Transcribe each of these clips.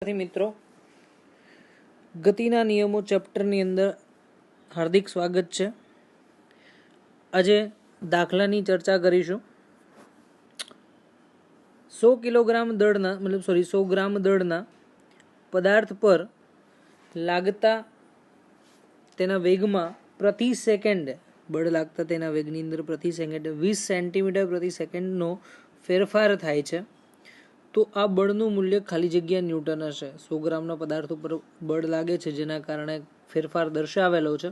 વિદ્યાર્થી મિત્રો, ગતિના નિયમો ચેપ્ટરની અંદર હાર્દિક સ્વાગત છે. આજે દાખલાની ચર્ચા કરીશું. 100 ગ્રામ દળના પદાર્થ પર લાગતા તેના વેગમાં પ્રતિ સેકન્ડ બળ લાગતા તેના વેગની અંદર પ્રતિ સેકન્ડ 20 સેન્ટીમીટર પ્રતિ સેકન્ડનો ફેરફાર થાય છે. તો આ બળનું મૂલ્ય ખાલી જગ્યા ન્યૂટન હશે. 100 ગ્રામના પદાર્થ ઉપર બળ લાગે છે જેના કારણે ફેરફાર દર્શાવેલો છે.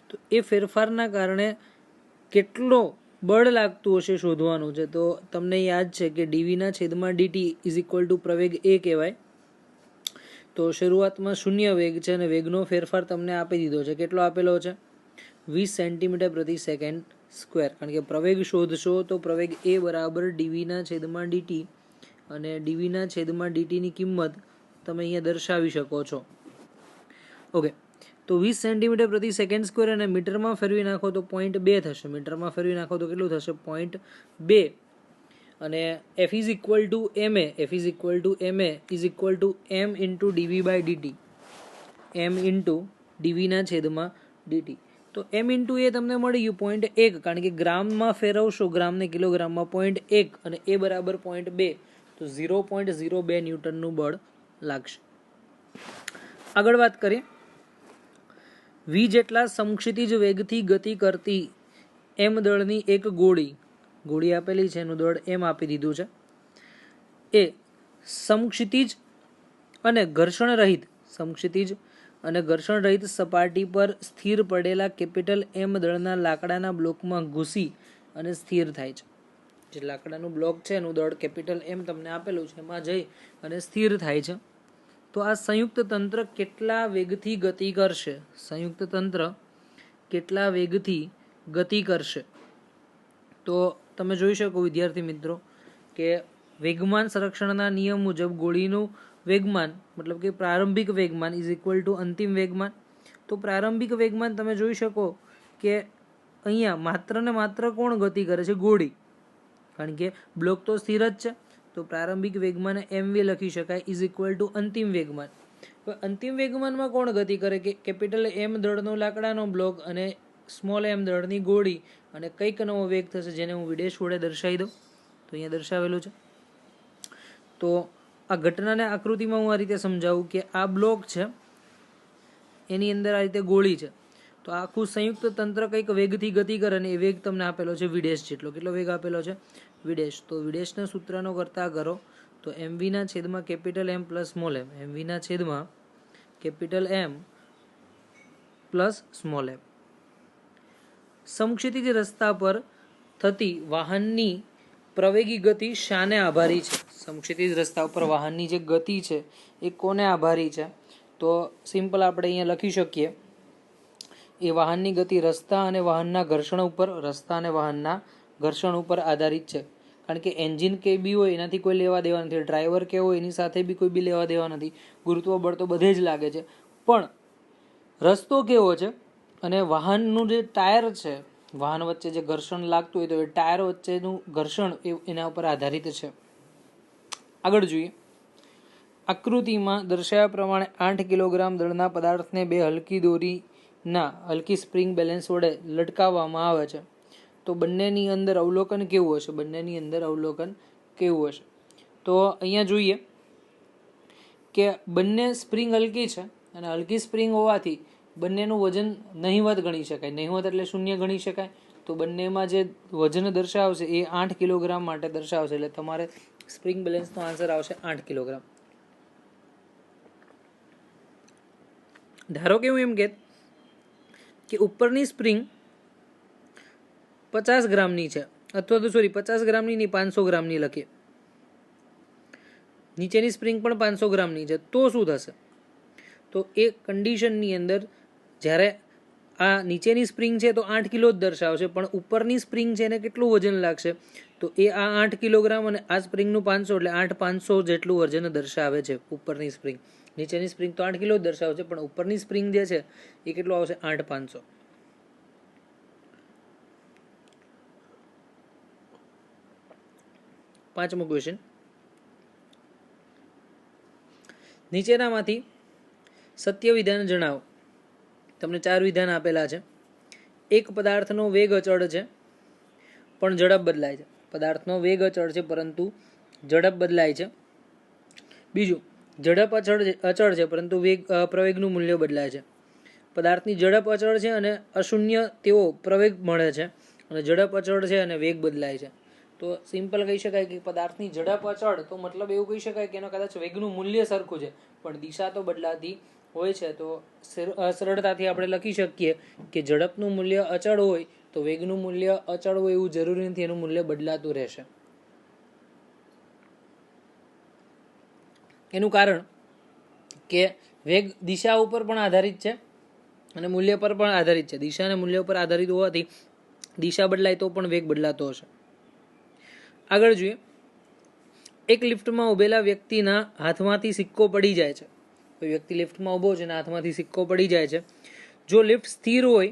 તો એ ફેરફારના કારણે કેટલો બળ લાગતું હશે શોધવાનું છે. તો તમને યાદ છે કે ડીવીના છેદમાં ડીટી ઇઝ ઇક્વલ ટુ પ્રવેગ એ કહેવાય. તો શરૂઆતમાં શૂન્ય વેગ છે અને વેગનો ફેરફાર તમને આપી દીધો છે. કેટલો આપેલો છે? 20 સેન્ટીમીટર પ્રતિ સેકન્ડ સ્ક્વેર. કારણ કે પ્રવેગ શોધશો તો પ્રવેગ એ બરાબર ડીવીના છેદમાં ડીટી અને ડીવીના છેદમાં ડીટીની કિંમત તમે અહીંયા દર્શાવી શકો છો. ઓકે, તો 20 સેન્ટીમીટર પ્રતિ સેકન્ડ સ્ક્વેર અને મીટરમાં ફેરવી નાખો તો 0.2 થશે. મીટરમાં ફેરવી નાખો તો કેટલું થશે? 0.2. અને F is equal to m a is equal to m into d v by d t, m into ડીવીના છેદમાં ડીટી. તો એમ ઇન્ટુ એ તમને મળી ગયું 0.1, કારણ કે ગ્રામમાં ફેરવશો, ગ્રામને કિલોગ્રામમાં 0.1 અને એ બરાબર 0.2, તો 0.02 ન્યૂટનનું બળ લાગશે. આગળ વાત કરીએ. વી જેટલા સમક્ષિતિજ વેગથી ગતિ કરતી એમ દળની એક ગોળી આપેલી છે, એનું દળ એમ આપી દીધું છે. એ સમક્ષિતિજ અને ઘર્ષણ રહિત સપાટી પર સ્થિર પડેલા કેપિટલ એમ દળના લાકડાના બ્લોકમાં ઘૂસી અને સ્થિર થાય છે. જે લાકડાનું બ્લોક છે એનું દળ કેપિટલ એમ તમને આપેલું છે, એમાં જઈ અને સ્થિર થાય છે. તો આ સંયુક્ત તંત્ર કેટલા વેગથી ગતિ કરશે? તો તમે જોઈ શકો વિદ્યાર્થી મિત્રો કે વેગમાન સંરક્ષણના નિયમ મુજબ ગોળીનું વેગમાન મતલબ કે પ્રારંભિક વેગમાન ઇઝ ઇક્વલ ટુ અંતિમ વેગમાન. તો પ્રારંભિક વેગમાન તમે જોઈ શકો કે અહીંયા માત્ર ને માત્ર કોણ ગતિ કરે છે? ગોળી. કારણ કે બ્લોક તો સ્થિર જ છે. તો પ્રારંભિક વેગમાન mv લખી શકાય ઇઝ ઇક્વલ ટુ અંતિમ વેગમાન. અંતિમ વેગમાનમાં કોણ ગતિ કરે? કે કેપિટલ એમ દળનો લાકડાનો બ્લોક અને સ્મોલ એમ દળની ગોળી, અને કંઈક નવો વેગ થશે જેને હું વિદેશ વડે દર્શાવી દઉં. તો અહીંયા દર્શાવેલું છે. તો આ ઘટનાને આકૃતિમાં હું આ રીતે સમજાવું કે આ બ્લોક છે, એની અંદર આ રીતે ગોળી છે. તો આખું સંયુક્ત તંત્ર કંઈક વેગથી ગતિ કરે અને એ વેગ તમને આપેલો છે વિદેશ જેટલો. કેટલો વેગ આપેલો છે? વિદેશ. તો વિદેશના સૂત્રનો કરતા કરો તો એમવીના છેદમાં કેપિટલ એમ પ્લસ સ્મોલ એમ, એમવીના છેદમાં કેપિટલ એમ પ્લસ સ્મોલ એમ. સમક્ષિતિજ રસ્તા પર થતી વાહનની પ્રવેગી ગતિ શાને આભારી છે? સમક્ષિતિજ રસ્તા ઉપર વાહનની જે ગતિ છે એ કોને આભારી છે? તો સિમ્પલ આપણે અહીંયા લખી શકીએ, એ વાહનની ગતિ રસ્તા અને વાહનના ઘર્ષણ ઉપર આધારિત છે. કારણ કે એન્જિન કે બી હોય એનાથી કોઈ લેવા દેવા નથી, ડ્રાઈવર કે હોય એની સાથે બી કોઈ બી લેવા દેવા નથી, ગુરુત્વ બળ તો બધે જ લાગે છે. પણ રસ્તો કેવો છે અને વાહનનું જે ટાયર છે, વાહન વચ્ચે જે ઘર્ષણ લાગતું હોય તો એ ટાયર વચ્ચેનું ઘર્ષણ એના ઉપર આધારિત છે. આગળ જોઈએ. આકૃતિમાં દર્શાવ્યા પ્રમાણે 8 કિલોગ્રામ દળના પદાર્થને બે હલકી દોરીના હલકી સ્પ્રિંગ બેલેન્સ વડે લટકાવવામાં આવે છે. તો બંનેની અંદર અવલોકન કેવું હશે? તો અહીંયા જોઈએ કે બંને સ્પ્રિંગ હલકી છે અને હલકી સ્પ્રિંગ હોવાથી બંનેનું વજન નહિવત ગણી શકાય. નહિવત એટલે શૂન્ય ગણી શકાય. તો બંનેમાં જે વજન દર્શાવશે એ 8 કિલોગ્રામ માટે દર્શાવશે. એટલે તમારે સ્પ્રિંગ બેલેન્સનો આન્સર આવશે 8 કિલોગ્રામ. ધારો કે હું એમ કહેત કે ઉપરની સ્પ્રિંગ 50 ગ્રામની છે, અથવા તો 50 ગ્રામની નહીં, 500 ગ્રામની લખીએ. નીચેની સ્પ્રિંગ પણ 500 ગ્રામની છે. તો શું થશે? તો એ કન્ડિશનની અંદર જ્યારે આ નીચેની સ્પ્રિંગ છે તો 8 કિલો જ દર્શાવશે, પણ ઉપરની સ્પ્રિંગ છે એને કેટલું વજન લાગશે? તો એ આ 8 કિલોગ્રામ અને આ સ્પ્રિંગનું 500 એટલે 8,500 જેટલું વજન દર્શાવે છે ઉપરની સ્પ્રિંગ. નીચેની સ્પ્રિંગ તો 8 કિલો જ દર્શાવશે, પણ ઉપરની સ્પ્રિંગ જે છે એ કેટલું આવશે? 8,500. પાંચમો ક્વેશ્ચન. નીચેનામાંથી સત્ય વિધાન જણાવો. તમને 4 વિધાન આપેલા છે. એક પદાર્થનો વેગ અચળ છે પણ ઝડપ બદલાય છે. પદાર્થનો વેગ અચળ છે પરંતુ ઝડપ બદલાય છે. બીજું, ઝડપ અચળ છે પરંતુ પ્રવેગનું મૂલ્ય બદલાય છે. પદાર્થની ઝડપ અચળ છે અને અશૂન્ય તેવો પ્રવેગ મળે છે, અને ઝડપ અચળ છે અને વેગ બદલાય છે. તો સિમ્પલ કહી શકાય કે પદાર્થની ઝડપ અચળ, તો મતલબ એવું કહી શકાય કે એનો કદાચ વેગનું મૂલ્ય સરખું છે પણ દિશા તો બદલાતી હોય છે. તો સરળતાથી આપણે લખી શકીએ કે ઝડપનું મૂલ્ય અચળ હોય તો વેગનું મૂલ્ય અચળ હોય એવું જરૂરી નથી, એનું મૂલ્ય બદલાતું રહેશે. એનું કારણ કે વેગ દિશા ઉપર પણ આધારિત છે અને મૂલ્ય પર પણ આધારિત છે. દિશા અને મૂલ્ય પર આધારિત હોવાથી દિશા બદલાય તો પણ વેગ બદલાતો હશે. આગળ જોઈએ, એક લિફ્ટમાં ઉભેલા વ્યક્તિના હાથમાંથી સિક્કો પડી જાય છે. કોઈ વ્યક્તિ લિફ્ટમાં ઊભો છે અને હાથમાંથી સિક્કો પડી જાય છે. જો લિફ્ટ સ્થિર હોય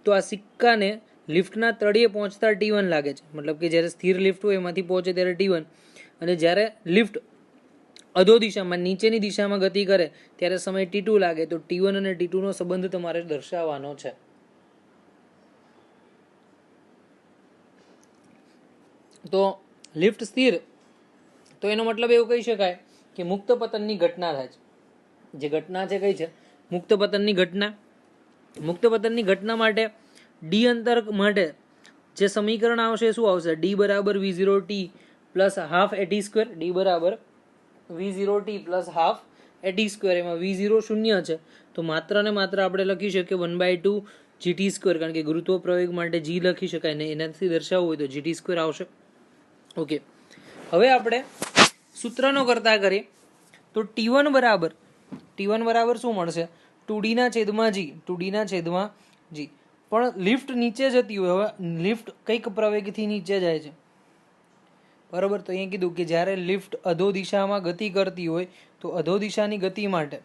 તો આ સિક્કાને લિફ્ટના તળિયે પહોંચતા T1 લાગે છે. મતલબ કે જ્યારે સ્થિર લિફ્ટ હોય એમાંથી પહોંચે ત્યારે T1, અને જ્યારે લિફ્ટ અધો દિશામાં નીચેની દિશામાં ગતિ કરે ત્યારે સમય T2 લાગે. તો T1 અને T2 નો સંબંધ તમારે દર્શાવવાનો છે. તો લિફ્ટ સ્થિર, તો એનો મતલબ એવું કહી શકાય કે મુક્ત પતનની ઘટના થાય છે. જે ઘટના છે કઈ છે? મુક્ત પતનની ઘટના. મુક્ત પતનની ઘટના માટે ડી અંતર માટે જે સમીકરણ આવશે શું આવશે? ડી બરાબર v0t plus half a t square. D બરાબર v0t plus half a t square. એમાં v0 શૂન્ય છે તો માત્ર ને માત્ર આપણે લખી શકીએ 1/2 gt સ્ક્વેર, કારણ કે ગુરુત્વ પ્રવેગ માટે g લખી શકાય ને એનાથી દર્શાવવું હોય તો gt સ્ક્વેર આવશે. ઓકે, હવે આપણે સૂત્રનો કરતા કરીએ તો T1 બરાબર શું મળશે? 2d ના છેદમાં g. 2d ના છેદમાં g. પણ લિફ્ટ નીચે જતી હોય, હવે લિફ્ટ કઈક પ્રવેગથી નીચે જાય છે, બરાબર. તો અહીંયા કીધું કે જ્યારે લિફ્ટ અધો દિશામાં ગતિ કરતી હોય તો અધો દિશાની ગતિ માટે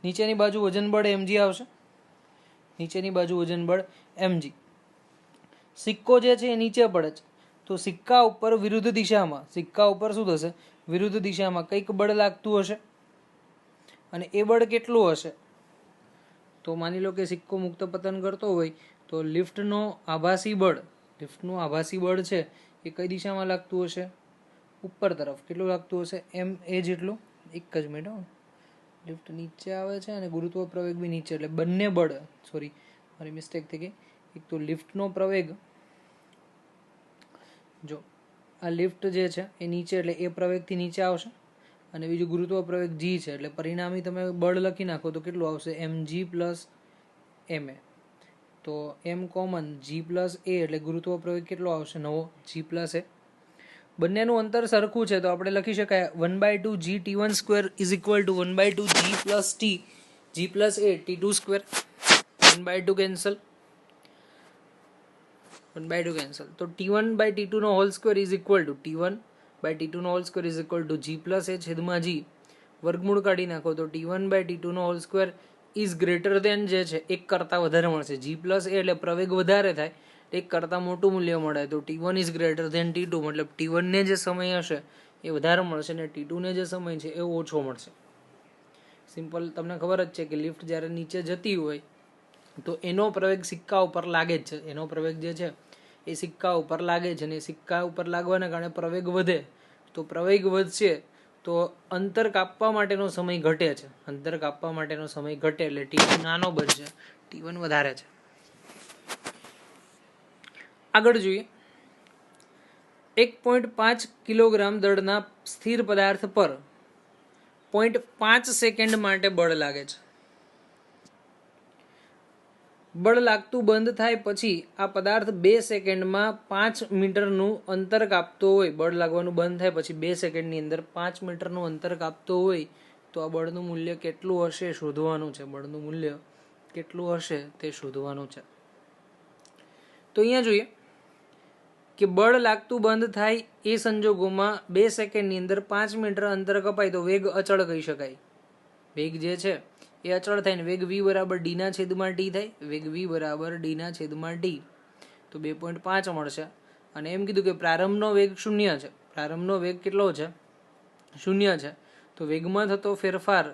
નીચેની બાજુ વજન બળ mg આવશે. નીચેની બાજુ વજન બળ mg. સિક્કો જે છે એ નીચે પડે છે તો સિક્કા ઉપર વિરુદ્ધ દિશામાં, સિક્કા ઉપર શું થશે? વિરુદ્ધ દિશામાં કંઈક બળ લાગતું હશે, અને એ બળ કેટલું હશે? તો માની લો કે સિક્કો મુક્ત પતન કરતો હોય તો લિફ્ટનું આભાસી બળ છે એ કઈ દિશામાં લાગતું હશે? ઉપર તરફ. કેટલું લાગતું હશે? m a જેટલું. એક જ મિનિટ, લિફ્ટ નીચે આવે છે અને ગુરુત્વ પ્રવેગ બી નીચે, એટલે બંને બળ, સોરી મારી મિસ્ટેક થઈ ગઈ. એક તો લિફ્ટનો પ્રવેગ, જો આ લિફ્ટ જે છે એ નીચે એટલે એ પ્રવેગથી નીચે આવશે, અને બીજું ગુરુત્વ પ્રવેગ g છે એટલે પરિણામી તમે બળ લખી નાખો તો કેટલું આવશે? mg plus ma. તો m common, g plus a એટલે ગુરુત્વ પ્રવેગ કેટલો આવશે? નવો g પ્લસ a. બંનેનું અંતર સરખું છે તો આપણે લખી શકાય 1/2 g t1 square is equal to 1/2 g plus t g plus a t2 square. 1/2 cancel, 1/2 cancel. તો t1/t2 નો whole square is equal to t1/t2 નો whole square is equal to g plus a છેદમાં g. વર્ગમૂળ કાઢી નાખો તો t1/t2 નો whole square is greater than જે છે એક કરતાં વધારે મળશે. g પ્લસ a એટલે પ્રવેગ વધારે થાય, એક કરતાં મોટું મૂલ્ય મળે તો t1 is greater then t2, મતલબ t1 ને જે સમય હશે એ વધારે મળશે ને t2 ને જે સમય છે એ ઓછો મળશે. સિમ્પલ, તમને ખબર જ છે કે લિફ્ટ જ્યારે નીચે જતી હોય તો એનો પ્રવેગ સિક્કા ઉપર લાગે જ છે. એનો પ્રવેગ જે છે એ સિક્કા ઉપર લાગે છે, અને સિક્કા ઉપર લાગવાના કારણે પ્રવેગ વધે. તો પ્રવેગ વધશે તો અંતર કાપવા માટેનો સમય ઘટે છે. અંતર કાપવા માટેનો સમય ઘટે એટલે t2 નાનો બનશે, t1 વધારે છે. આગળ જોઈએ, 1.5 કિલોગ્રામ દળના સ્થિર પદાર્થ પર 0.5 સેકન્ડ માટે બળ લાગે છે. બળ લાગતું બંધ થાય પછી આ પદાર્થ 2 સેકન્ડમાં 5 મીટરનું અંતર કાપતો હોય. બળ લાગવાનું બંધ થાય પછી 2 સેકન્ડની અંદર 5 મીટરનું અંતર કાપતો હોય તો આ બળનું મૂલ્ય કેટલું હશે શોધવાનું છે. બળનું મૂલ્ય કેટલું હશે તે શોધવાનું છે. તો અહીંયા જોઈએ કે બળ લાગતું બંધ થાય એ સંજોગોમાં 2 સેકન્ડની અંદર 5 મીટર અંતર કપાય તો વેગ અચળ કહી શકાય. વેગ જે છે એ અચળ થાય ને વેગ v બરાબર d ના છેદમાં t થાય. વેગ v બરાબર d ના છેદમાં t, તો 2.5 મળશે. અને એમ કીધું કે પ્રારંભનો વેગ 0 છે. પ્રારંભનો વેગ કેટલો છે? 0 છે. તો વેગમાં થતો ફેરફાર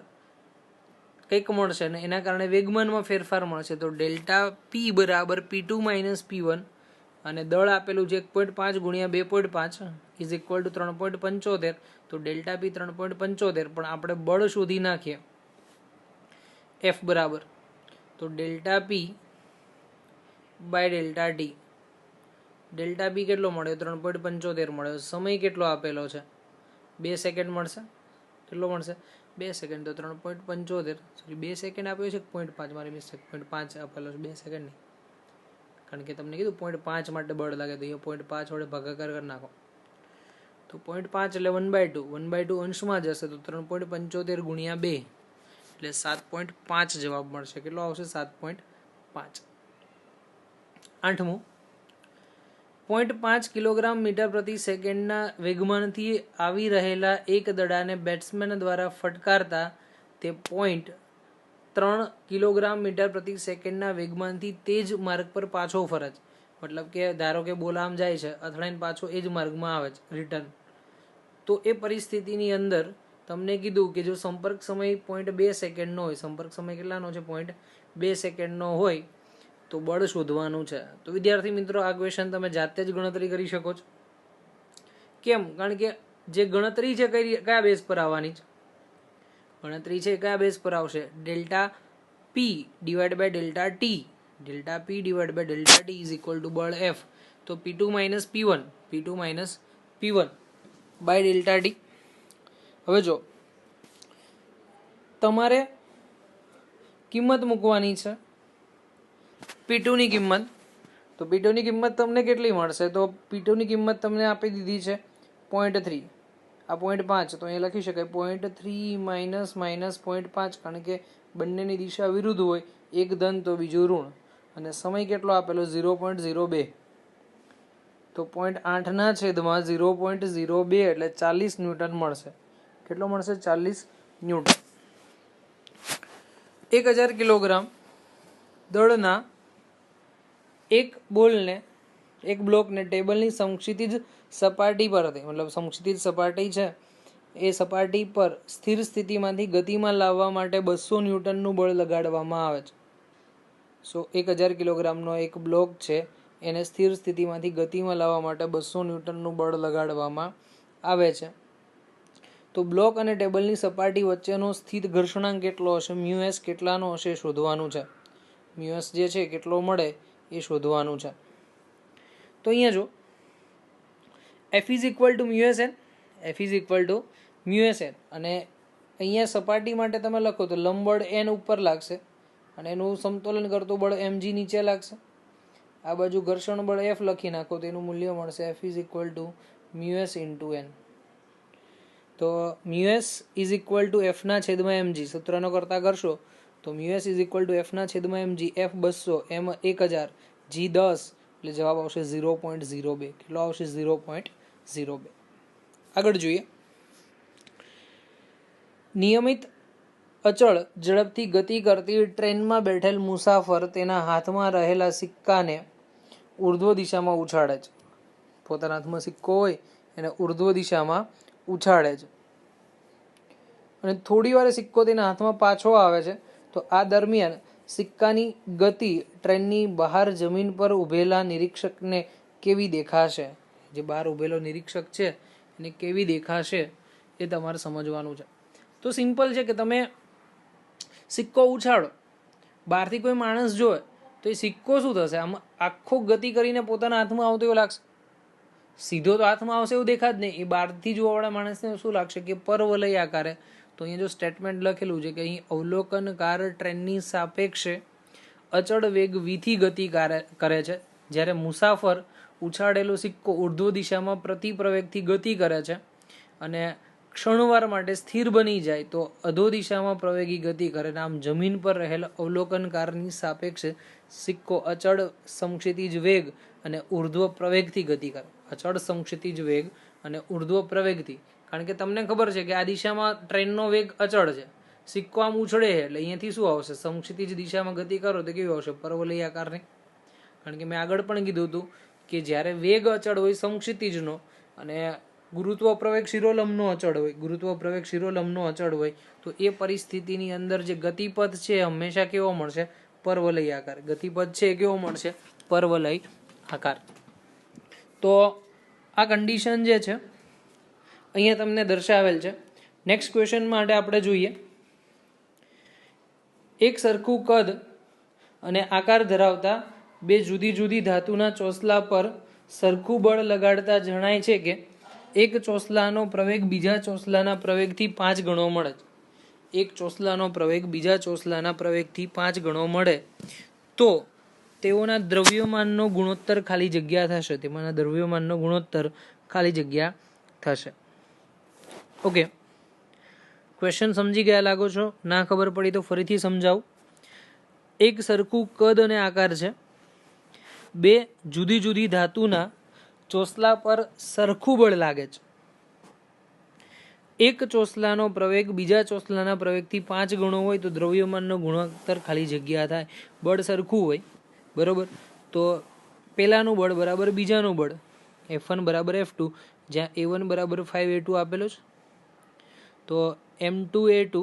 કંઈક મળશે ને એના કારણે વેગમાનમાં ફેરફાર મળશે. તો ડેલ્ટા પી બરાબર P2 માઇનસ P1 અને દળ આપેલું છે 1.5 ગુણ્યા 2.5 ઇઝ ઇક્વલ ટુ 3.75. તો ડેલ્ટા પી 3.75, પણ આપણે બળ શોધી નાખીએ એફ બરાબર, તો delta p by delta t. Delta p કેટલો મળ્યો? 3.75 મળ્યો. સમય કેટલો આપેલો છે? 2 સેકન્ડ મળશે. કેટલો મળશે? 2 સેકન્ડ. તો 3.75 સોરી 2 સેકન્ડ આપ્યો છે 0.5, મારી મિસ્ટેક, 0.5 આપેલો છે, 2 સેકન્ડ નહીં, કારણ કે તમને કીધું 0.5 માટે બળ લાગે, તો અહીંયા 0.5 વડે ભાગાકાર કરી નાખો. તો 0.5 એટલે 1/2, 1/2 અંશમાં જશે, તો 3.75 ગુણ્યા 2 એટલે 7.5 જવાબ મળશે. કેટલો આવશે? 7.5. 8મું, 0.5 કિલોગ્રામ મીટર પ્રતિ સેકન્ડના વેગમાનથી આવી રહેલા એક દડાને બેટ્સમેન દ્વારા ફટકારતા તે 0.3 કિલોગ્રામ મીટર પ્રતિ સેકન્ડના વેગમાનથી તે જ માર્ગ પર પાછો ફરે છે. મતલબ કે ધારો કે બોલ આમ જાય છે, અથડાઈને પાછો એ જ માર્ગમાં આવે છે રિટર્ન. તો એ પરિસ્થિતિની અંદર તમને કીધું કે જો સંપર્ક સમય 0.2 સેકન્ડનો હોય, સંપર્ક સમય કેટલાનો છે? 0.2 સેકન્ડનો હોય, તો બળ શોધવાનું છે. તો વિદ્યાર્થી મિત્રો, આ ક્વેશ્ચન તમે જાતે જ ગણતરી કરી શકો છો. કેમ? કારણ કે જે ગણતરી છે કયા બેઝ પર આવવાની છે? ગણતરી છે કયા બેઝ પર આવશે? Delta p divide by delta t. Delta p divide by delta t is equal to બળ એફ. તો P2 minus P1, P2 minus P1 by delta t. હવે જો તમારે કિંમત મૂકવાની છે P2 ની કિંમત. તો P2 ની કિંમત તમને કેટલી મળશે? તો P2 ની કિંમત તમને આપી દીધી છે 0.3, આ 0.5, તો અહીંયા લખી શકાય 0.3 માઇનસ માઇનસ 0.5, કારણ કે બંનેની દિશા વિરુદ્ધ હોય, એક ધન તો બીજું ઋણ, અને સમય કેટલો આપેલો? 0.02. તો 0.8 ના છેદમાં 0.02 એટલે 40 ન્યૂટન મળશે. કેટલો મળશે? 40 ન્યૂટન. 1000 કિલોગ્રામ દળના એક બ્લોકને ટેબલની સમક્ષિતિજ સપાટી પરથી, મતલબ સમક્ષિતિજ સપાટી છે એ સપાટી પર સ્થિર સ્થિતિમાંથી ગતિમાં લાવવા માટે 200 ન્યૂટનનું બળ લગાડવામાં આવે છે. 1000 કિલોગ્રામનો એક બ્લોક છે, એને સ્થિર સ્થિતિમાંથી ગતિમાં લાવવા માટે 200 ન્યૂટનનું બળ લગાડવામાં આવે છે. તો બ્લોક અને ટેબલની સપાટી વચ્ચેનો સ્થિત ઘર્ષણાંક કેટલો હશે? મ્યુએસ કેટલાનો હશે શોધવાનું છે. મ્યુએસ જે છે કેટલો મળે એ શોધવાનું છે. તો અહીંયા જો F is equal to mu s N, F is equal to mu s N, અને અહીંયા સપાટી માટે તમે લખો તો લંબબળ N ઉપર લાગશે અને એનું સમતોલન કરતું બળ mg નીચે લાગશે. આ બાજુ ઘર્ષણ બળ F લખી નાખો તો એનું મૂલ્ય મળશે F is equal two mu s into N. તો mu s is equal two F ના છેદમાં mg, સૂત્રનો કરતા કરશો તો mu s is equal two F ના છેદમાં mg, F 200, M 1000, G 10, એટલે જવાબ આવશે 0.02. કેટલો આવશે? 0.02. આગળ જોઈએ. નિયમિત અચળ ઝડપથી ગતિ કરતી ટ્રેનમાં બેઠેલ મુસાફર તેના હાથમાં રહેલા સિક્કાને ઉર્ધ્વ દિશામાં ઉછાળે છે. પોતાના હાથમાં સિક્કો હોય એને ઉર્ધ્વ દિશામાં ઉછાળે છે, અને થોડી વાર સિક્કો તેના હાથમાં પાછો આવે છે. તો આ દરમિયાન સિક્કાની ગતિ ટ્રેનની બહાર જમીન પર ઉભેલા નિરીક્ષકને કેવી દેખાશે? જે બહાર ઉભેલો નિરીક્ષક છે એને કેવી દેખાશે એ તમારે સમજવાનું છે. તો સિમ્પલ છે કે તમે સિક્કો ઉછાળો, બહારથી કોઈ માણસ જોવે તો એ સિક્કો શું થશે? આમ આખો ગતિ કરીને પોતાના હાથમાં આવતો એવો લાગશે. સીધો તો હાથમાં આવશે એવું દેખા જ નહીં. એ બહારથી જોવાવાળા માણસને શું લાગશે કે પરવલય આકારે. તો અહીંયા જો સ્ટેટમેન્ટ લખેલું છે કે અહીં અવલોકનકાર ટ્રેનની સાપેક્ષે અચળ વેગ વીથી ગતિ કરે છે, જ્યારે મુસાફર ઉછાળેલો સિક્કો ઉર્ધ્વ દિશામાં પ્રતિ પ્રવેગથી ગતિ કરે છે અને ક્ષણવાર માટે સ્થિર બની જાય તો અધો દિશામાં પ્રવેગી ગતિ કરે. આમ જમીન પર રહેલા અવલોકનકારની સાપેક્ષે સિક્કો અચળ સમક્ષિતિજ વેગ અને ઉર્ધ્વ પ્રવેગથી ગતિ કરે. અચળ સમક્ષિતિજ વેગ અને ઉર્ધ્વ પ્રવેગથી, કારણ કે તમને ખબર છે કે આ દિશામાં ટ્રેનનો વેગ અચળ છે, સિક્કો આમ ઉછળે છે એટલે અહીંયાથી શું આવશે? સમક્ષિતિજ દિશામાં ગતિ કરો તો કેવી આવશે? પરવલય આકારની. કારણ કે મેં આગળ પણ કીધું હતું કે જ્યારે વેગ અચળ હોય સમક્ષિતિજનો અને ગુરુત્વ પ્રવેગ શિરોલંબનો અચળ હોય, ગુરુત્વ પ્રવેગ શિરોલંબનો અચળ હોય તો એ પરિસ્થિતિની અંદર જે ગતિપથ છે હંમેશા કેવો મળશે? પરવલય આકાર. ગતિપથ છે કેવો મળશે? પરવલય આકાર. તો આ કન્ડિશન જે છે અહીંયા તમને દર્શાવેલ છે. નેક્સ્ટ ક્વેશ્ચન માટે આપણે જોઈએ, એક સરખું કદ અને આકાર ધરાવતા બે જુદી જુદી ધાતુના ચોસલા પર સરખું બળ લગાડતા જણાય છે કે એક ચોસલાનો પ્રવેગ બીજા ચોસલાના પ્રવેગથી 5 ગણો મળે. એક ચોસલાનો પ્રવેગ બીજા ચોસલાના પ્રવેગથી 5 ગણો મળે તો તેઓના દ્રવ્યમાનનો ગુણોત્તર ખાલી જગ્યા થશે. તેમાંના દ્રવ્યમાનનો ગુણોત્તર ખાલી જગ્યા થશે. ઓકે, ક્વેશ્ચન સમજી ગયા લાગો છો? ના ખબર પડી તો ફરીથી સમજાવું. એક સરખું કદ અને આકાર છે, બે જુદી જુદી ધાતુના ચોસલા પર સરખું બળ લાગે છે. એક ચોસલાનો પ્રવેગ બીજા ચોસલાના પ્રવેગથી 5 ગણો હોય તો દ્રવ્યમાનનો ગુણોત્તર ખાલી જગ્યા થાય. બળ સરખું હોય, બરોબર, તો પહેલાનું બળ બરાબર બીજાનું બળ, F1 બરાબર F2, જ્યાં A1 બરાબર 5A2 આપેલો છે. તો M2A2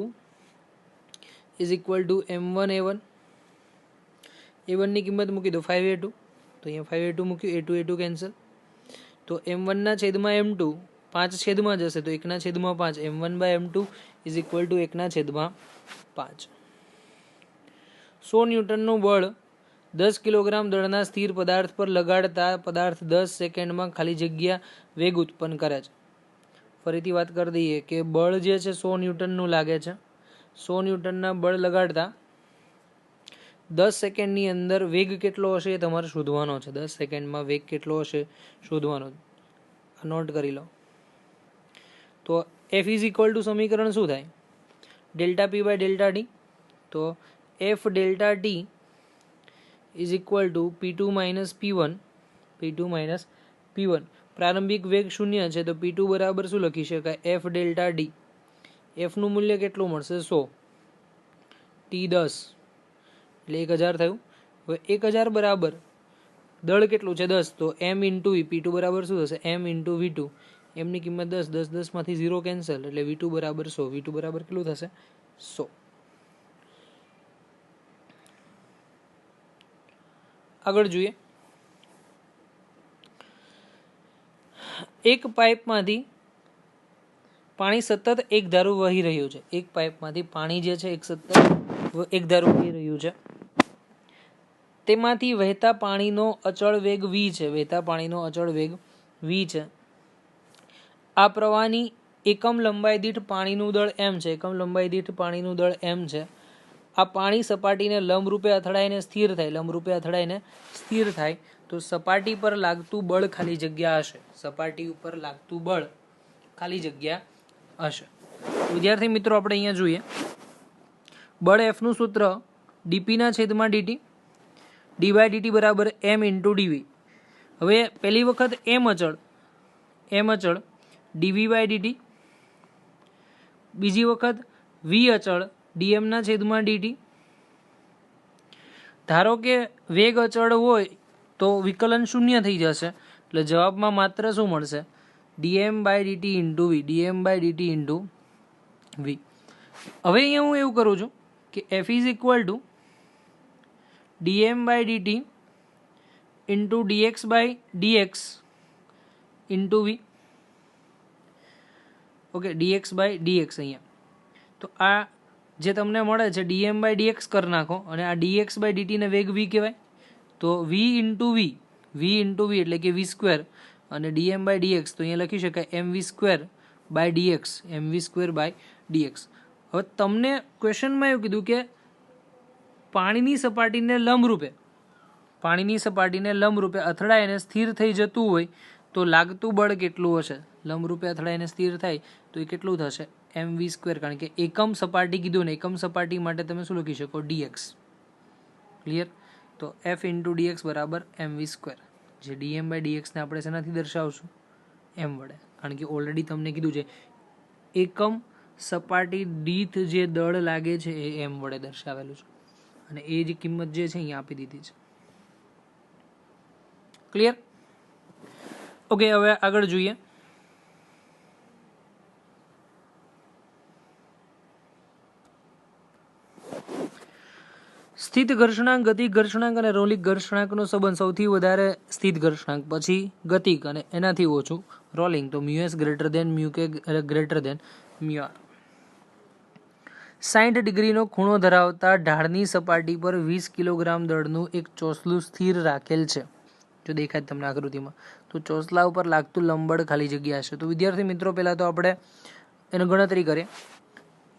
is equal two M1A1. A1 ની કિંમત મૂકી દો 5A2, તો અહીંયા 5A2 મૂક્યું, A2 કેન્સલ. તો M1 ના છેદમાં M2 5 છેદમાં જશે તો 1/5. M1/M2 is equal two 1/5. 100 ન્યૂટનનું બળ 10 કિલોગ્રામ દળના સ્થિર પદાર્થ પર લગાડતા પદાર્થ 10 સેકન્ડમાં ખાલી જગ્યા વેગ ઉત્પન્ન કરે છે. ફરીથી વાત કરી દઈએ કે બળ જે છે 100 ન્યૂટનનું લાગે છે. 100 ન્યૂટનના બળ લગાડતા 10 સેકન્ડની અંદર વેગ કેટલો હશે એ તમારે શોધવાનો છે. 10 સેકન્ડમાં વેગ કેટલો હશે શોધવાનો. નોટ કરી લો. તો F ઇઝ ઇક્વલ ટુ સમીકરણ શું થાય? Delta p by delta t. તો F delta t is equal to P2 minus P1. P2 minus P1. પ્રારંભિક વેગ 0 છે તો P2 બરાબર શું લખી શકાય? F delta D. Fનું મૂલ્ય કેટલું મળશે? 100. T 10 એટલે 1000 થયું. હવે 1000 બરાબર દળ કેટલું છે? 10. તો M ઇન્ટુ વી. P2 બરાબર શું થશે? M into V2. એમની કિંમત 10. 10 માંથી 0 કેન્સલ એટલે V2 બરાબર 100. V2 બરાબર કેટલું થશે? 100. આગળ જોઈએ, એક પાઇપમાંથી પાણી સતત એક ધારું વહી રહ્યું છે. એક પાઇપમાંથી પાણી જે છે એક સતત એક ધારું વહી રહ્યું છે. તેમાંથી વહેતા પાણીનો અચળ વેગ v છે. વહેતા પાણીનો અચળ વેગ v છે. આ પ્રવાહની એકમ લંબાઈ દીઠ પાણીનું દળ m છે. એકમ લંબાઈ દીઠ પાણીનું દળ m છે. આ પાણી સપાટીને લંબરૂપે અથડાઈને સ્થિર થાય. લંબરૂપે અથડાઈને સ્થિર થાય તો સપાટી પર લાગતું બળ ખાલી જગ્યા હશે. સપાટી ઉપર લાગતું બળ ખાલી જગ્યા હશે. વિદ્યાર્થી મિત્રો, આપણે અહીંયા જોઈએ બળ F નું સૂત્ર dp ના છેદમાં dt, d બાય dt બરાબર m ઇન્ટુ dv. હવે પહેલી વખત m અચળ dv બાય dt, બીજી વખત v અચળ dm ના છેદમાં dt. ધારો કે વેગ અચળ હોય તો વિકલન 0 થઈ જશે એટલે જવાબમાં માત્ર શું મળશે? dm by dt into v. dm by dt into v. હવે અહીંયા હું એવું કરું છું કે F is equal to dm by dt into dx by dx into v. Okay, dx by dx અહીંયા. તો આ જે તમને મળે છે dm બાય dx કરી નાખો અને આ dx બાય dt ને વેગ v કહેવાય. તો v ઇન્ટુ v એટલે કે v સ્ક્વેર અને dm બાય dx તો અહીંયા લખી શકાય mv square by dx. mv square by dx. હવે તમને ક્વેશ્ચનમાં એવું કીધું કે પાણીની સપાટીને લંબરૂપે અથડાઈને સ્થિર થઈ જતું હોય તો લાગતું બળ કેટલું હશે? લંબરૂપે અથડાઈને સ્થિર થાય તો એ કેટલું થશે? mv square. કારણ કે એકમ સપાટી કીધું ને, એકમ સપાટી માટે તમે શું લખી શકો? dx. ક્લિયર? તો f ઇન્ટુ dx બરાબર mv સ્ક્વેર. જે dm બાય dx ને આપણે શેનાથી દર્શાવશું? m વડે. કારણ કે ઓલરેડી તમને કીધું છે એકમ સપાટી દીઠ જે દળ લાગે છે એ m વડે દર્શાવેલું છે અને એ જે કિંમત જે છે અહીંયા આપી દીધી છે. ક્લિયર? ઓકે, હવે આગળ જોઈએ. સ્થિત ઘર્ષણાંક, ગતિક ઘર્ષણાંક અને રોલિક ઘર્ષણાંકનો સંબંધ સૌથી વધારે સ્થિત ઘર્ષણાંક, પછી ગતિક અને એનાથી ઓછું રોલિંગ. તો mu s greater than mu k greater than mu r. 60 ડિગ્રીનો ખૂણો ધરાવતા ઢાળની સપાટી પર 20 કિલોગ્રામ દળનું એક ચોસલું સ્થિર રાખેલ છે. જો દેખાય તમને આકૃતિમાં, તો ચોસલા ઉપર લાગતું લંબબળ ખાલી જગ્યા હશે. તો વિદ્યાર્થી મિત્રો, પહેલાં તો આપણે એનો ગણતરી કરીએ.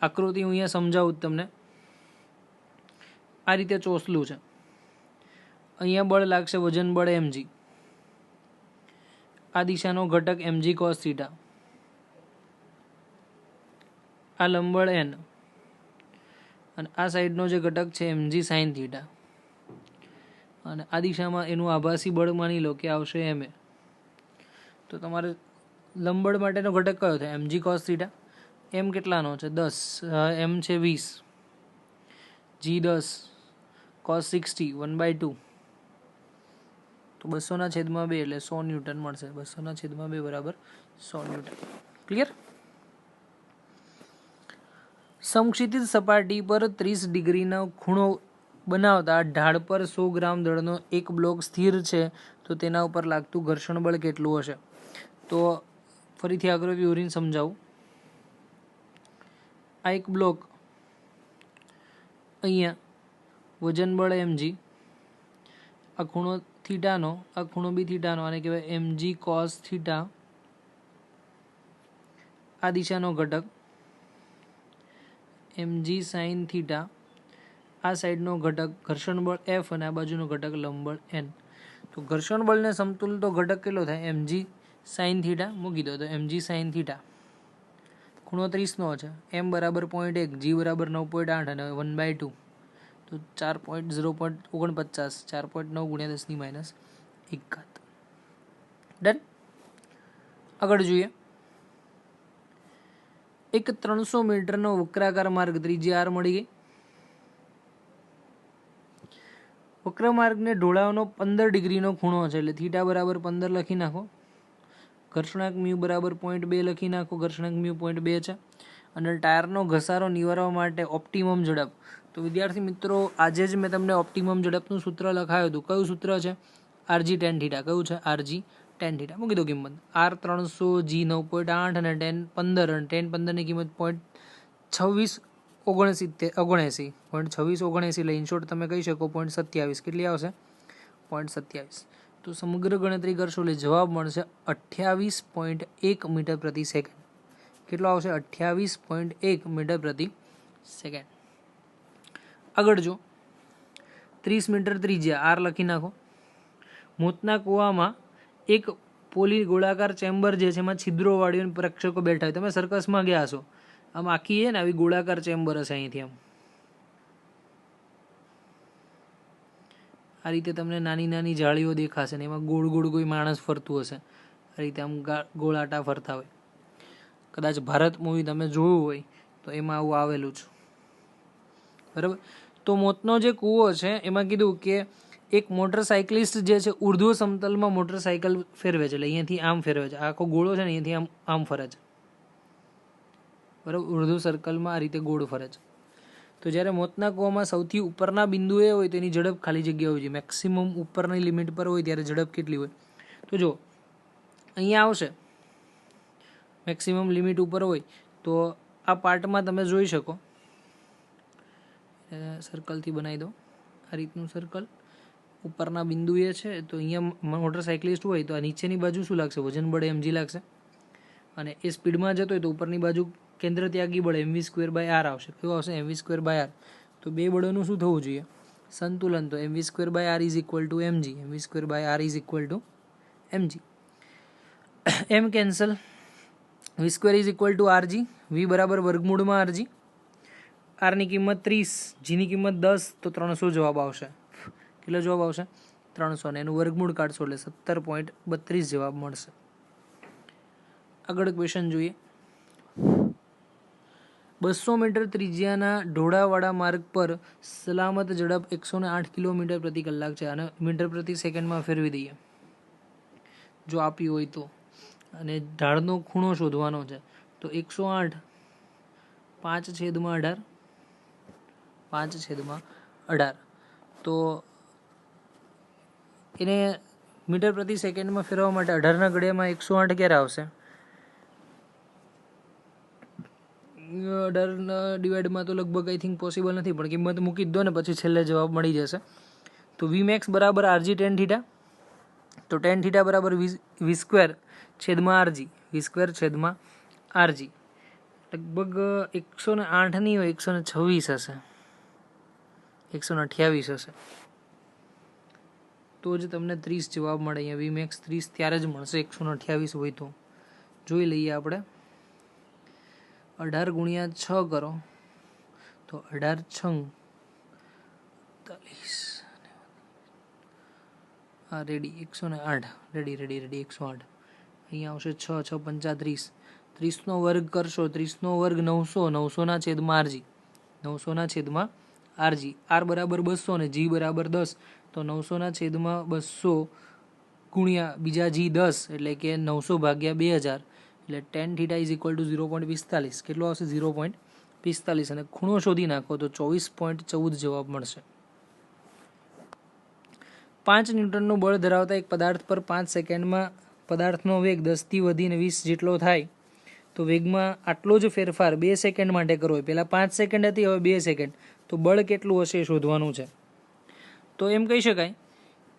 આકૃતિ હું અહીંયા સમજાવું તમને. આ રીતે ચોસલું છે, અહીંયા બળ લાગશે વજન બળ mg, આ દિશાનો ઘટક mg cos થીટા, આ લંબબળ n, અને આ સાઈડનો જે ઘટક છે mg sin થીટા, અને આ દિશામાં એનું આભાસી બળ માની લો કે આવશે ma. તો તમારે લંબબળ માટેનો ઘટક કયો થાય? mg cos theta. m કેટલાનો છે? 10, m છે 20, g 10, cos 60 1/2, તો 200/2 એટલે 100 ન્યૂટન મળશે. 200/2 બરાબર 100 ન્યૂટન. ક્લિયર? સમક્ષિતિજ સપાટી પર 30 ડિગ્રીનો ખૂણો બનાવતા ઢાળ પર 100 ગ્રામ દળનો એક બ્લોક સ્થિર છે, તો તેના ઉપર લાગતું ઘર્ષણ બળ કેટલું હશે? તો ફરીથી આકૃતિ દોરીને સમજાવું. આ એક બ્લોક, અહીંયા વજન બળ mg, આ ખૂણો થીટાનો, આ ખૂણો બી થીટાનો, આને કહેવાય mg cos થીટા, આ દિશાનો ઘટક mg sin થીટા, આ સાઈડનો ઘટક ઘર્ષણ બળ f, અને આ બાજુનો ઘટક લંબબળ n. તો ઘર્ષણ બળને સમતુલ તો ઘટક કેટલો થાય? mg sin થીટા મૂકી દો, તો mg sin થીટા, ખૂણો 30 નો છે, m બરાબર 0.1, g બરાબર 9.8 અને 1/2, તો 0.49, 4.9 ગુણ્યા 10 - 1. ડન. આગળ જોઈએ. એક 300 મીટરનો વક્રાકાર માર્ગ, ત્રિજ્યા r મળી ગઈ. વક્ર માર્ગને ઢોળાવનો 15 ડિગ્રીનો ખૂણો છે, એટલે થીટા બરાબર 15 લખી નાખો. ઘર્ષણાંક મ્યુ બરાબર 0.2 લખી નાખો. ઘર્ષણાંક મ્યુ 0.2 છે. અને ટાયરનો ઘસારો નિવારવા માટે ઓપ્ટિમમ ઝડપ. તો વિદ્યાર્થી મિત્રો, આજે જ મેં તમને ઓપ્ટિમમ ઝડપનું સૂત્ર લખાયું હતું. કયું સૂત્ર છે? rg tan theta. કયું છે? rg tan theta. મૂકી દો કિંમત. r 300, g 9.8 અને tan 15, અને tan 15 ની કિંમત 0.2679 એટલે ઇનશોર્ટ તમે કહી શકો 0.27. કેટલી આવશે? 0.27. તો સમગ્ર ગણતરી કરશો એટલે જવાબ મળશે 28.1 મીટર પ્રતિ સેકન્ડ. કેટલો આવશે? 28.1 મીટર પ્રતિ સેકન્ડ. આગળ જો 30 મીટર ત્રિજ્યા r લખી નાખો. મોતના કૂવામાં એક પોલી ગોળાકાર ચેમ્બર જે છે, એમાં છિદ્રો વાળી પ્રેક્ષકો બેઠા હોય. તમે સર્કસમાં ગયા હશો, આમ આખી છે ને આવી ગોળાકાર ચેમ્બર હશે. અહીંથી આમ આ રીતે તમને નાની નાની જાળીઓ દેખાશે ને એમાં ગોળ ગોળ કોઈ માણસ ફરતું હશે. આ રીતે આમ ગોળ આટા ફરતા હોય. કદાચ ભારત મૂવી તમે જોયું હોય તો એમાં આવું આવેલું છે. બરાબર. તો મોતનો જે કૂવો છે એમાં કીધું કે એક મોટરસાઇકલિસ્ટ જે છે ઉર્ધ્વ સમતલમાં મોટરસાઇકલ ફેરવે છે, એટલે અહીંયાથી આમ ફેરવે છે. આખો ગોળો છે ને અહીંયાથી આમ ફરે છે. બરાબર. ઉર્ધ્વ સર્કલમાં આ રીતે ગોળ ફરે છે. તો જ્યારે મોતના કૂવામાં સૌથી ઉપરના બિંદુએ હોય તો એની ઝડપ ખાલી જગ્યા હોય છે. મેક્સિમમ ઉપરની લિમિટ પર હોય ત્યારે ઝડપ કેટલી હોય? તો જો અહીંયા આવશે, મેક્સિમમ લિમિટ ઉપર હોય તો આ પાર્ટમાં તમે જોઈ શકો. સર્કલથી બનાવી દો આ રીતનું સર્કલ. ઉપરના બિંદુએ છે તો અહીંયા મોટરસાઇકલિસ્ટ હોય તો આ નીચેની બાજુ શું લાગશે? વજન બળ mg લાગશે. અને એ સ્પીડમાં જતો હોય તો ઉપરની બાજુ કેન્દ્ર ત્યાગી બળ mv²/r આવશે. કયું આવશે? mv²/r. તો બે બળોનું શું થવું જોઈએ? સંતુલન. તો mv²/r = mg. mv²/r = mg. m cancel. v² = rg. v બરાબર વર્ગમૂળમાં rg. r ની કિંમત 30, g ની કિંમત 10, તો 300 જવાબ આવશે. કેટલો જવાબ આવશે? 300. ને એનું વર્ગમૂળ કાઢશો એટલે 17.32 જવાબ મળશે. આગળ ક્વેશ્ચન જોઈએ. 200 મીટર ત્રિજ્યાના ઢોળાવાળા માર્ગ પર સલામત ઝડપ 108 કિલોમીટર પ્રતિ કલાક છે. અને મીટર પ્રતિ સેકન્ડમાં ફેરવી દઈએ જો આપ્યું હોય તો. અને ઢાળનો ખૂણો શોધવાનો છે. તો 108 5/18 5/18 તો એને મીટર પ્રતિ સેકન્ડમાં ફેરવવા માટે 18ના ઘડિયામાં 108 ક્યારે આવશે? 18ના ડિવાઈડમાં તો લગભગ આઈ થિંક પોસિબલ નથી, પણ કિંમત મૂકી જ દો ને પછી છેલ્લે જવાબ મળી જશે. તો વી મેક્સ બરાબર આરજી ટેન થીટા. તો ટેન થીટા બરાબર વી સ્ક્વેર છેદમાં આરજી. વી સ્ક્વેર છેદમાં આરજી લગભગ 108 નહીં હોય, 126 હશે, 128 હશે. તો જ તમને 30 જવાબ મળે. અહીંયા વી મેક્સ 30 ત્યારે જ મળશે 128 હોય તો. જોઈ લઈએ આપણે. 18 ગુણ્યા 6 કરો તો 18 6 40. હા રેડી 108. રેડી 108. અહીંયા આવશે 6 6 35. 30નો વર્ગ કરશો, 30નો વર્ગ 900, 900ના છેદમાં આરજી, 900ના છેદમાં આરજી. આર બરાબર 200 અને જી બરાબર 10. તો 900ના છેદમાં 200 ગુણ્યા બીજા જી 10 એટલે કે 900 ભાગ્યા 2000 એટલે ten theta is equal two 0.45. કેટલો આવશે? 0.45. અને ખૂણો શોધી નાખો તો 24.14 જવાબ મળશે. 5 ન્યૂટનનું બળ ધરાવતા એક પદાર્થ પર 5 સેકન્ડમાં પદાર્થનો વેગ 10થી વધીને 20 જેટલો થાય તો વેગમાં આટલો જ ફેરફાર 2 સેકન્ડ માટે કરવો હોય. પહેલાં 5 સેકન્ડ હતી, હવે 2 સેકન્ડ. તો બળ કેટલું હશે એ શોધવાનું છે. તો એમ કહી શકાય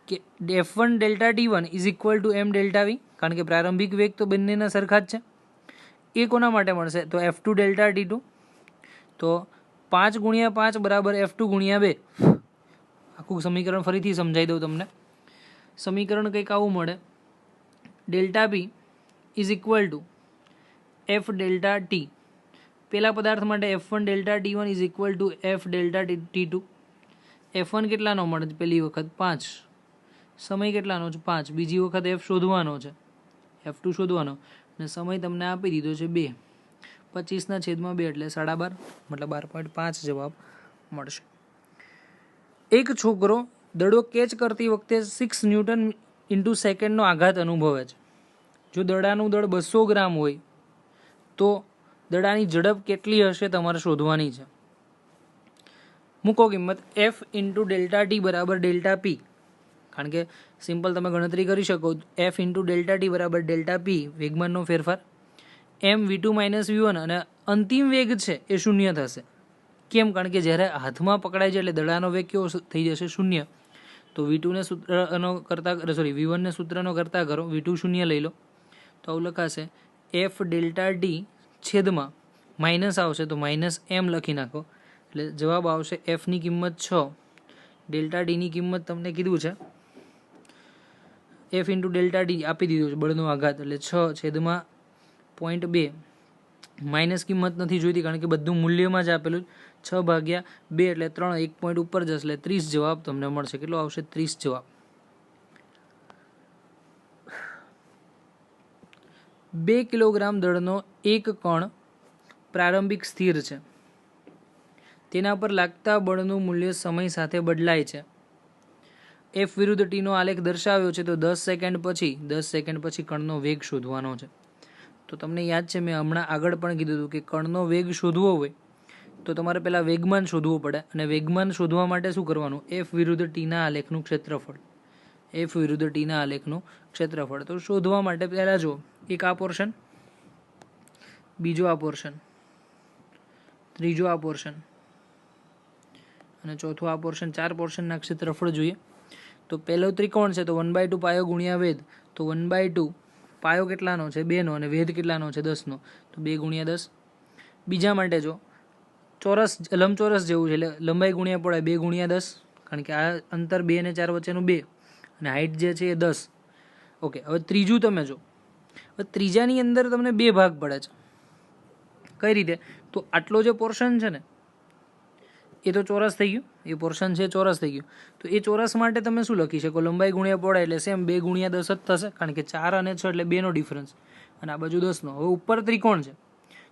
કે F1 delta T1 is equal to m delta v, કારણ કે પ્રારંભિક વેગ તો બંનેના સરખા જ છે. એ કોના માટે મળશે? તો F2 ડેલ્ટા T2. તો 5 ગુણ્યા 5 બરાબર F2 ગુણ્યા 2. આખું સમીકરણ ફરીથી સમજાવી દઉં તમને. સમીકરણ કંઈક આવું મળે. Delta P is equal to f delta T. પહેલા પદાર્થ માટે F1 delta T1 is equal to f delta T2. F1 કેટલાનો મળે? પહેલી વખત 5. સમય કેટલાનો છે? 5. બીજી વખત F શોધવાનો છે, F2 શોધવાનો, અને સમય તમને આપી દીધો છે 2. 25ના છેદમાં 2 એટલે 12.5, મતલબ 12.5 જવાબ મળશે. એક છોકરો દડો કેચ કરતી વખતે 6 ન્યૂટન ઇન્ટુ સેકન્ડનો આઘાત અનુભવે છે. જો દડાનું દળ 200 ગ્રામ હોય તો દડાની ઝડપ કેટલી હશે તમારે શોધવાની છે. મૂકો કિંમત. એફ ઇન્ટુ ડેલ્ટા ટી બરાબર ડેલ્ટા પી, કારણ કે સિમ્પલ તમે ગણતરી કરી શકો. એફ ઇન્ટુ ડેલ્ટા ટી બરાબર ડેલ્ટા પી વેગમાનનો ફેરફાર. M v two minus v one, અને અંતિમ વેગ છે એ 0 થશે. કેમ? કારણ કે જ્યારે હાથમાં પકડાય છે એટલે દડાનો વેગ કેવો થઈ જશે? 0. તો V2ને સૂત્રનો કરતા V1ને સૂત્રનો કરતા કરો, V2 0 લઈ લો તો આવું લખાશે એફ ડેલ્ટા ટી છેદમાં માઇનસ આવશે તો માઇનસ એમ લખી નાખો એટલે જવાબ આવશે એફની કિંમત 6, ડેલ્ટા ટીની કિંમત તમને કીધું છે એફ ઇન્ટુ ડેલ્ટા ટી આપી દીધું છે બળનો આઘાત એટલે 6 છેદમાં 0.2. માઇનસ કિંમત નથી જોઈતી કારણ કે બધું મૂલ્યમાં જ આપેલું. 6 ભાગ્યા 2 એટલે 3, 1 પોઈન્ટ ઉપર જશે એટલે 30 જવાબ તમને મળશે. કેટલો આવશે? 30 જવાબ. 2 કિલોગ્રામ દળનો એક કણ પ્રારંભિક સ્થિર છે. તેના પર લાગતા બળનું મૂલ્ય સમય સાથે બદલાય છે. એફ વિરુદ્ધ ટીનો આલેખ દર્શાવ્યો છે. તો 10 સેકન્ડ પછી કણનો વેગ શોધવાનો છે. તો તમને યાદ છે મેં હમણાં આગળ પણ કીધું હતું કે કણનો વેગ શોધવો હોય તો તમારે પહેલાં વેગમાન શોધવું પડે, અને વેગમાન શોધવા માટે શું કરવાનું? એફ વિરુદ્ધ ટીના આલેખનું ક્ષેત્રફળ. એફ વિરુદ્ધ ટીના આલેખનું ક્ષેત્રફળ. તો શોધવા માટે પહેલાં જો એક આ પોર્શન, બીજો આ પોર્શન, ત્રીજો આ પોર્શન અને ચોથો આ પોર્શન, 4 પોર્શનના ક્ષેત્રફળ જોઈએ. તો પહેલો ત્રિકોણ છે તો 1/2 પાયો ગુણ્યા વેધ. તો 1/2 પાયો કેટલાનો છે? 2નો, અને વેધ કેટલાનો છે? 10નો. તો 2 ગુણ્યા 10. બીજા માટે જો ચોરસ, લંબચોરસ જેવું છે એટલે લંબાઈ ગુણ્યા પહોળાઈ 2 ગુણ્યા 10, કારણ કે આ અંતર 2 અને 4 વચ્ચેનું 2 અને હાઇટ જે છે એ 10. ઓકે, હવે ત્રીજું તમે જો. હવે ત્રીજાની અંદર તમને 2 ભાગ પડે છે. કઈ રીતે? તો આટલો જે પોર્શન છે ને એ તો ચોરસ થઈ ગયું, એ પોર્શન છે ચોરસ થઈ ગયું. તો એ ચોરસ માટે તમે શું લખી શકો? લંબાઈ ગુણ્યા પહોળાઈ એટલે સેમ 2 ગુણ્યા 10 જ થશે, કારણ કે 4 અને 6 એટલે 2નો ડિફરન્સ અને આ બાજુ 10નો. હવે ઉપર ત્રિકોણ છે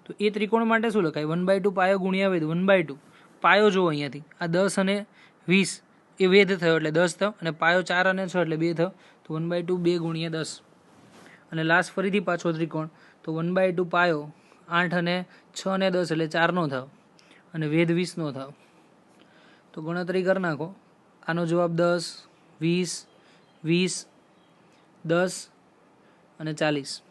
તો એ ત્રિકોણ માટે શું લખાય? 1/2 પાયો ગુણ્યા વેધ. 1/2 પાયો જુઓ અહીંયાથી, આ 10 અને 20 એ વેધ થયો એટલે 10 થયો, અને પાયો 4 અને 6 એટલે 2 થયો. તો 1/2 2 ગુણ્યા 10, અને લાસ્ટ ફરીથી પાછો ત્રિકોણ તો 1/2 પાયો 8 અને 6 અને 10 એટલે 4નો થયો, અને વેધ 20નો થયો. તો ગણતરી કરી નાખો. આનો જવાબ 10, 20, 20, 10 અને 40.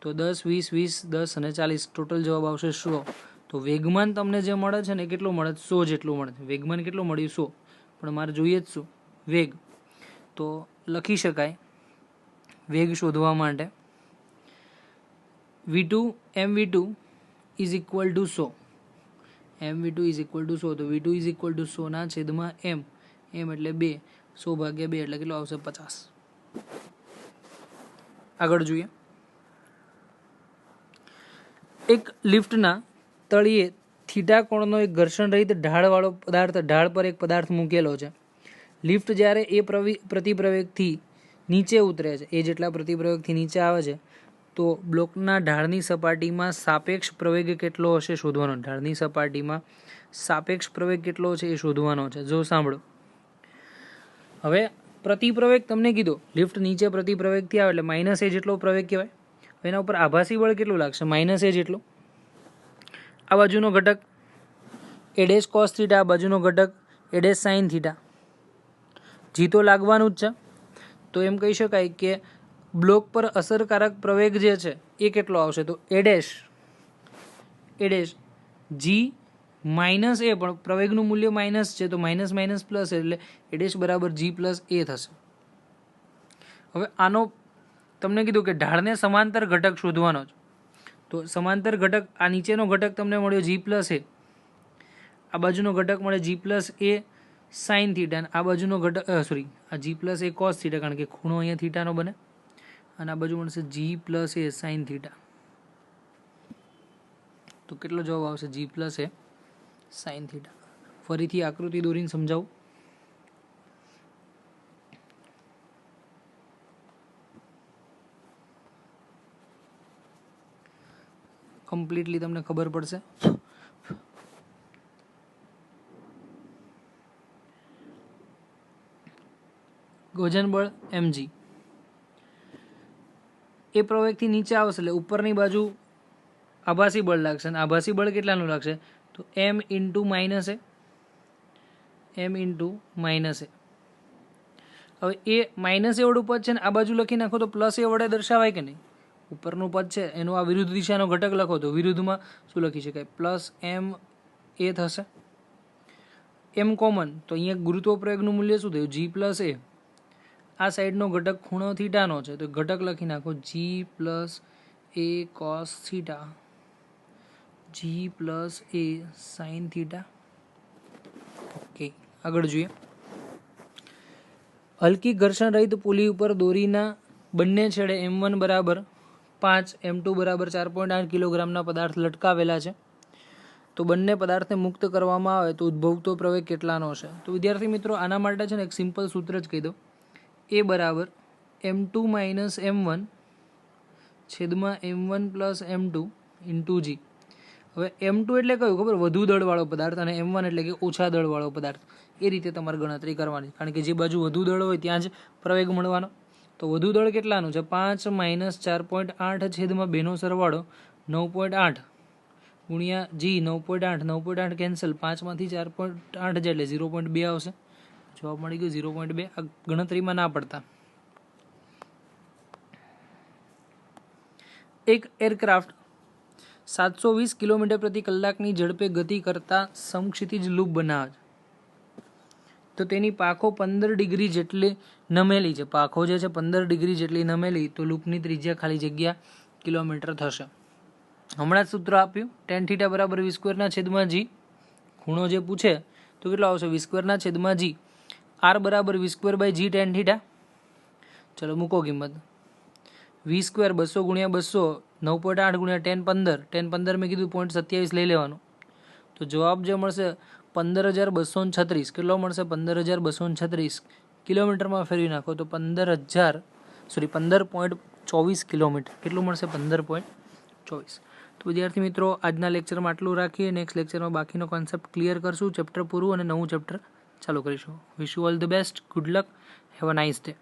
તો 10, 20, 20, 10 અને 40 ટોટલ જવાબ આવશે 100. તો વેગમાન તમને જે મળે છે ને કેટલું મળે? 100 જેટલું મળે છે. વેગમાન કેટલું મળ્યું? 100. પણ મારે જોઈએ જ શું? વેગ. તો લખી શકાય વેગ શોધવા માટે v2 mv2 is equal two 100. mv2 is equal two 100. તો v2 ઇઝ ઇક્વલ ટુ 100 ના છેદમાં m. m એટલે 2. 100 ભાગ્યા 2 એટલે કેટલો આવશે? 50. આગળ જોઈએ. એક લિફ્ટના તળિયે થીટા કોણનો એક ઘર્ષણ રહિત ઢાળવાળો પદાર્થ ઢાળ પર એક પદાર્થ મૂકેલો છે. લિફ્ટ જ્યારે એ પ્રતિપ્રવેગથી નીચે ઉતરે છે, એ જેટલા પ્રતિપ્રવેગથી નીચે આવે છે, તો બ્લોકના ઢાળની સપાટીમાં સાપેક્ષ પ્રવેગ કેટલો હશે શોધવાનો. ઢાળની સપાટીમાં સાપેક્ષ પ્રવેગ કેટલો છે એ શોધવાનો છે. જો સાંભળો, હવે પ્રતિપ્રવેગ તમને કીધો લિફ્ટ નીચે પ્રતિપ્રવેગથી આવે એટલે માઇનસ એ જેટલો પ્રવેગ કહેવાય. એના ઉપર આભાસી બળ કેટલું લાગશે? માઇનસ એ જેટલો. આ બાજુનો ઘટક એ ડેશ કોસ થીટા, આ બાજુનો ઘટક એ ડેશ સાઇન થીટા. જી તો લાગવાનું જ છે. તો એમ કહી શકાય કે બ્લોક પર અસરકારક પ્રવેગ જે છે એ કેટલો આવશે? તો એ ડેશ જી માઇનસ એ, પણ પ્રવેગનું મૂલ્ય માઇનસ છે તો માઇનસ માઇનસ પ્લસ એટલે એ ડેશ બરાબર જી પ્લસ એ થશે. હવે આનો તમને કીધું કે ઢાળને સમાંતર ઘટક શોધવાનો છે. તો સમાંતર ઘટક આ નીચેનો ઘટક તમને મળ્યો જી પ્લસ એ, આ બાજુનો ઘટક મળે જી પ્લસ એ સાઇન થીટા, અને આ બાજુનો ઘટક આ જી પ્લસ એ કોસ થીટા, કારણ કે ખૂણો અહીંયા થીટાનો બને, અને આ બાજુ મળશે જી પ્લસ એ સાઇન થીટા. તો કેટલો જવાબ આવશે? જી પ્લસ એ સાઇન થીટા. ફરીથી આકૃતિ દોરીને સમજાવું. કમ્પ્લીટલી તમને ખબર પડશે. વજન બળ mg એ પ્રવેગથી નીચે આવશે એટલે ઉપરની બાજુ આભાસી બળ લાગશે, અને આભાસી બળ કેટલાનું લાગશે? તો m ઇન્ટુ માઇનસ એ. હવે એ માઇનસ એ વડું પદ છે ને આ બાજુ લખી નાખો તો પ્લસ એ વડે દર્શાવાય કે નહીં? ઉપરનું પદ છે એનું આ વિરુદ્ધ દિશાનો ઘટક લખો તો વિરુદ્ધમાં શું લખી શકાય? પ્લસ m એ થશે. m કોમન, તો અહીંયા ગુરુત્વ પ્રયોગનું મૂલ્ય શું થયું? જી પ્લસ એ. આ સાઈડનો ઘટક ખૂણો થીટાનો છે તો ઘટક લખી નાખો જી પ્લસ એ કોસ થીટા, જી પ્લસ એ સાઇન થીટા. ઓકે, આગળ જોઈએ. હલકી ઘર્ષણ રહિત પુલી ઉપર દોરીના બંને છેડે m1 બરાબર 5, m2 બરાબર 4.8 કિલોગ્રામના પદાર્થ લટકાવેલા છે. તો બંને પદાર્થને મુક્ત કરવામાં આવે તો ઉદ્ભવતો પ્રવેગ કેટલાનો હશે? તો વિદ્યાર્થી મિત્રો આના માટે છે ને એક સિમ્પલ સૂત્ર જ કહી દો. એ બરાબર m2 માઇનસ m1 છેદમાં m1 પ્લસ m2 ઇન્ટુ જી. હવે m2 એટલે કયું ખબર? વધુ દળવાળો પદાર્થ, અને m1 એટલે કે ઓછા દળવાળો પદાર્થ. એ રીતે તમારે ગણતરી કરવાની, કારણ કે જે બાજુ વધુ દળ હોય ત્યાં જ પ્રવેગ મળવાનો. તો વધુ દળ કેટલાનું છે? 5 માઇનસ 4.8 છેદમાં 2નો સરવાળો 9.8 ગુણ્યા જી 9.8. 9.8 કેન્સલ, 5માંથી 4.8 જાય એટલે 0.2 આવશે. જવાબ મળી ગયો 0.2. આ ગણતરીમાં ના પડતા. એક એરક્રાફ્ટ 720 કિલોમીટર પ્રતિ કલાકની ઝડપે ગતિ કરતા સમક્ષિતિજ લૂપ બનાવે છે. તો તેની પાંખો 15 ડિગ્રી જેટલી નમેલી છે. પાંખો જે છે 15 ડિગ્રી જેટલી નમેલી, તો લૂપની ત્રિજ્યા ખાલી જગ્યા કિલોમીટર થશે. હમણાં જ સૂત્ર આપ્યું tan થીટા બરાબર v સ્ક્વેરના છેદમાં જી. ખૂણો જે પૂછે તો કેટલો આવશે? v સ્ક્વેરના છેદમાં જી. r બરાબર v square by g tan theta. ચલો મૂકો કિંમત. v સ્ક્વેર 200 ગુણ્યા 200, 9.8 ગુણ્યા tan 15. tan 15 મેં કીધું 0.27 લઈ લેવાનું. તો જવાબ જે મળશે 15,236. કેટલો મળશે? 15,236. કિલોમીટરમાં ફેરવી નાખો તો 15.24 કિલોમીટર. કેટલું મળશે? 15.24. તો વિદ્યાર્થી મિત્રો આજના લેક્ચરમાં આટલું રાખીએ. નેક્સ્ટ લેક્ચરમાં બાકીનો કોન્સેપ્ટ ક્લિયર કરશું, ચેપ્ટર પૂરું અને નવું ચેપ્ટર ચાલુ કરીશું. Wish you all the best. Good luck. Have a nice day.